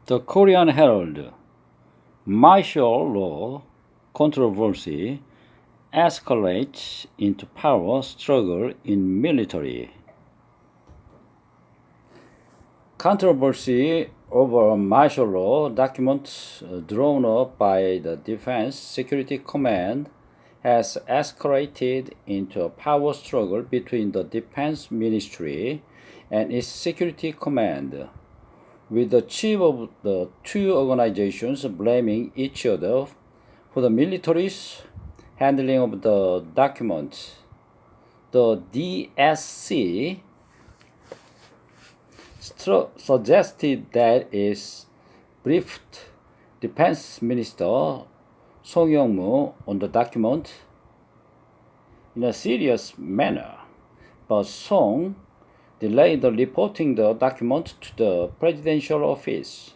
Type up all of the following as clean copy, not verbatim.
The Koreahe럴드 martial law controversy escalates into power struggle in military. Controversy over a martial law document drawn up by the Defense Security Command has escalated into a power struggle between the Defense Ministry and its Security Command, with the chief of the two organizations blaming each other for the military's handling of the document. The DSC suggested that it briefed Defense Minister 송영무 on the document in a serious manner, but Song delayed reporting the document to the presidential office.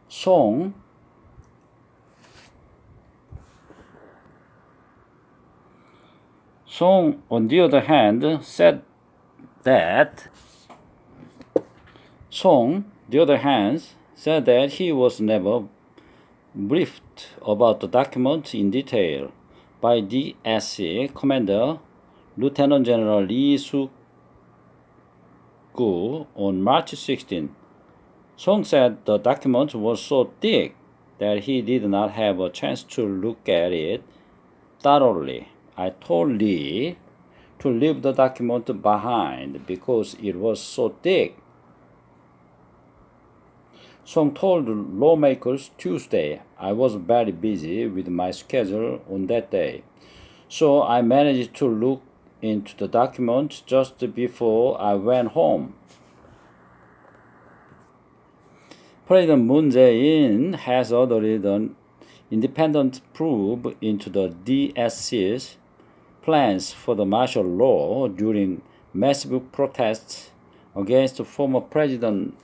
Song on the other hand, said that he was never briefed about the document in detail by DSC Commander Lieutenant General I석구wa on March 16. Song said the document was so thick that he did not have a chance to look at it thoroughly. I told Lee to leave the document behind because it was so thick. Song told lawmakers Tuesday. I was very busy with my schedule on that day, so I managed to look into the document just before I went home. President Moon Jae-in has ordered an independent probe into the DSC's plans for the martial law during massive protests against former President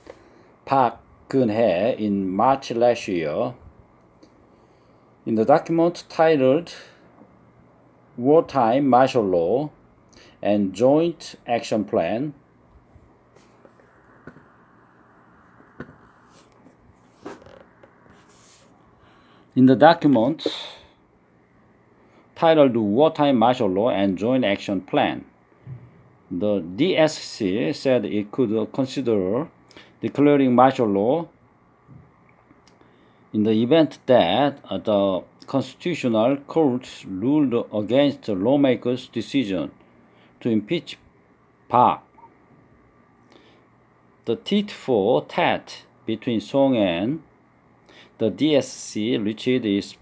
Park Geun-hye in March last year. In the document titled Wartime Martial Law and Joint Action Plan, the DSC said it could consider declaring martial law in the event that the Constitutional Court ruled against the lawmakers' decision to impeach Park. The tit-for-tat between Song and the DSC reached its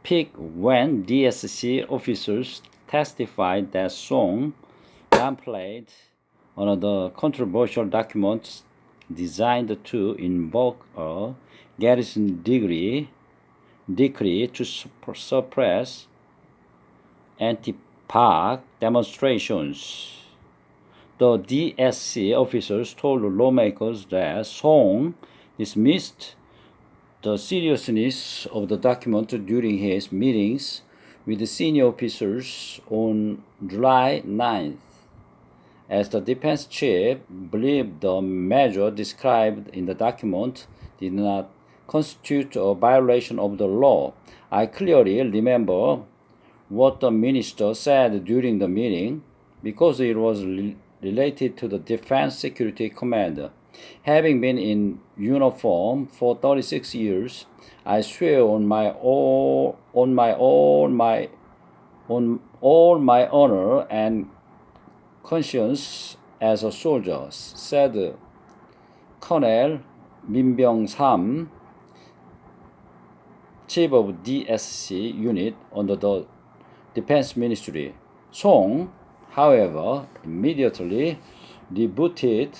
peak when DSC officers testified that Song downplayed another controversial document designed to invoke a garrison decree to suppress anti-Park demonstrations. The DSC officers told lawmakers that Song dismissed the seriousness of the document during his meetings with senior officers on July 9th, as the defense chief believed the measure described in the document did not constitute a violation of the law. I clearly remember what the minister said during the meeting because it was related to the Defense Security Command. Having been in uniform for 36 years, I swear on all my honor and conscience as a soldier, said Colonel 민병삼, chief of DSC unit under the Defense Ministry. Song, however, immediately rebutted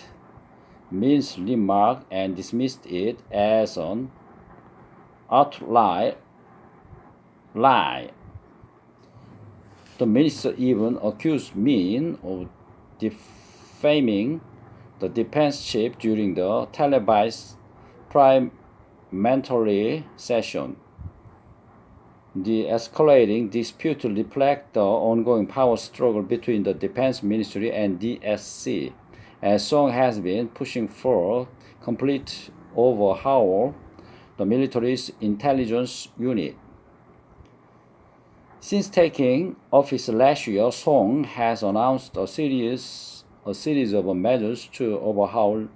Min's remark and dismissed it as an outright lie. The minister even accused Min of defaming the defense chief during the televised parliamentary session. The escalating dispute reflects the ongoing power struggle between the Defense Ministry and DSC, as Song has been pushing for complete overhaul the military's intelligence unit. Since taking office last year, Song has announced a series of measures to overhaul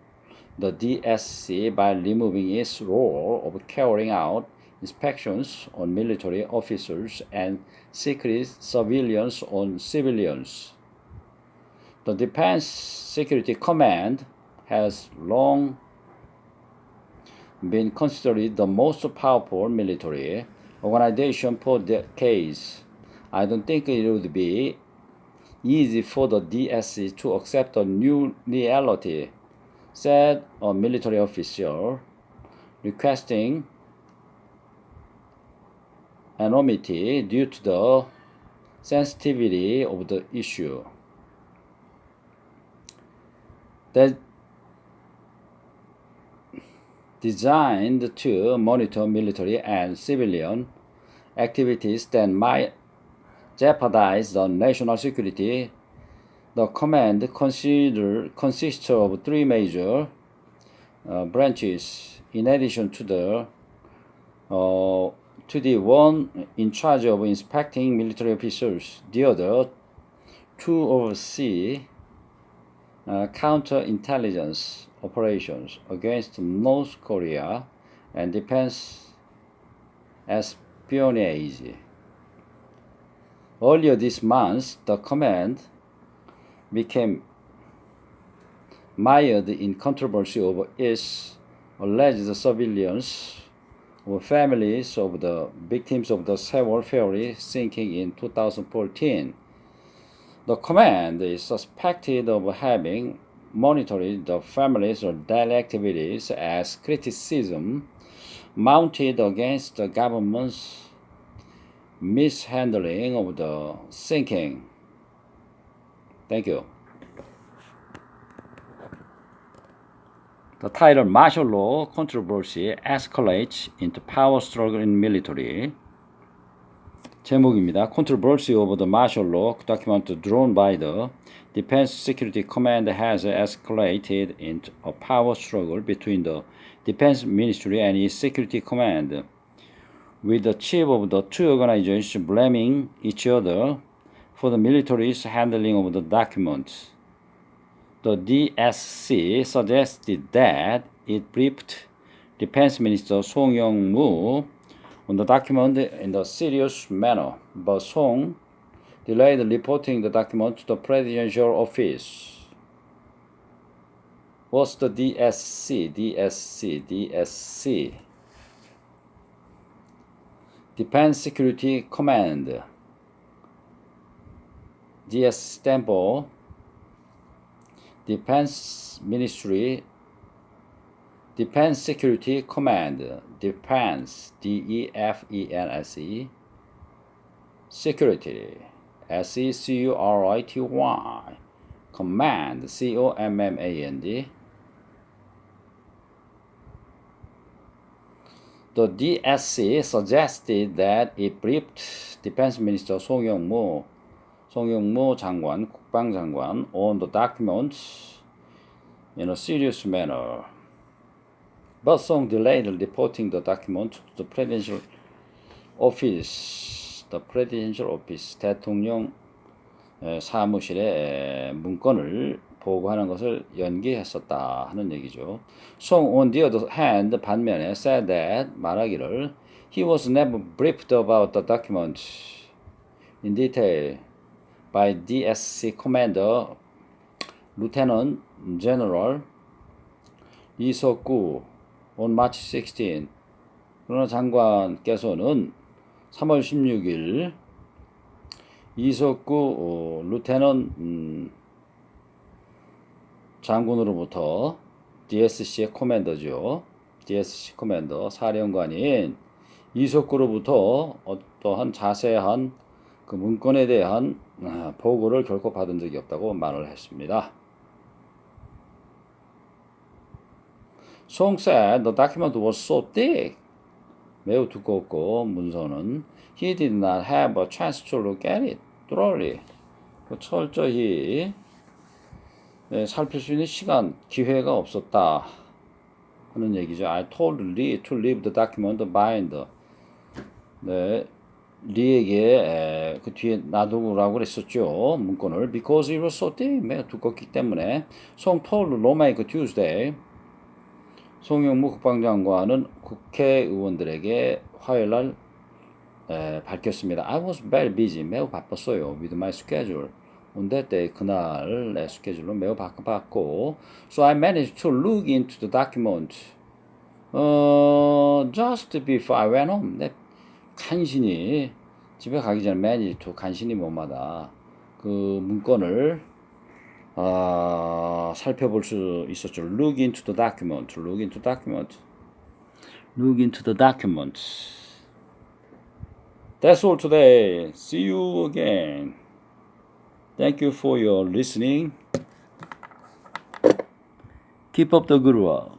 the DSC by removing its role of carrying out inspections on military officers and secret surveillance on civilians. The Defense Security Command has long been considered the most powerful military organization for decades. I don't think it would be easy for the DSC to accept the new reality, said a military official, requesting anonymity due to the sensitivity of the issue. That designed to monitor military and civilian activities that might jeopardize the national security. The command consists of three major branches, in addition to the one in charge of inspecting military officers. The other two oversee counterintelligence operations against North Korea and defense espionage. Earlier this month, the command became mired in controversy over its alleged surveillance of families of the victims of the Sewol ferry sinking in 2014. The command is suspected of having monitored the families' daily activities as criticism mounted against the government's mishandling of the sinking. Thank you. The title Martial Law Controversy Escalates into Power Struggle in Military. 제목입니다. Controversy over the martial law document drawn by the Defense Security Command has escalated into a power struggle between the Defense Ministry and its Security Command, with the chief of the two organizations blaming each other for the military's handling of the documents. The DSC suggested that it briefed Defense Minister 송영무 on the document in a serious manner, but Song delayed reporting the document to the presidential office. What's the DSC? Defense Security Command. DS stand for Defense Ministry, Defense Security Command, Defense, D-E-F-E-N-S-E, Security, S-E-C-U-R-I-T-Y, Command, C-O-M-M-A-N-D. The DSC suggested that it briefed Defense Minister 송영무 장관, 국방장관, on the documents in a serious manner. But Song delayed reporting the document to the presidential office. 대통령 사무실에 문건을 보고하는 것을 연기했었다 하는 얘기죠. Song on the other hand, 반면에 said that 말하기를 he was never briefed about the document in detail by DSC Commander Lieutenant General 이석구 on March 16. 그러나 장관께서는 3월 16일 이석구 루테넌 장군으로부터 DSC의 코맨더죠. DSC 코맨더 사령관인 이석구로부터 어떠한 자세한 그 문건에 대한 보고를 결코 받은 적이 없다고 말을 했습니다. Song said the document was so thick, 매우 두껍고 문서는 he did not have a chance to look at it thoroughly. 철저히 살필 수 있는 기회가 없었다. 하는 얘기죠. I told Lee to leave the document behind. 네, 리에게 그 뒤에 놔두라고 그랬었죠. 문건을. Because it was so thick. 매우 두껍기 때문에. 송 told lawmaker Tuesday. 송영무 국방장관은 국회의원들에게 화요일날 밝혔습니다. I was very busy. 매우 바빴어요. With my schedule. On that day, 그날 내 스케줄로 매우 바빴고 So I managed to look into the document just before I went home. 내 간신히 집에 가기 전에 managed to 간신히 뭐마다 그 문건을 살펴볼 수 있었죠. Look into the document. Look into document. Look into the document. That's all today. See you again. Thank you for your listening. Keep up the good work.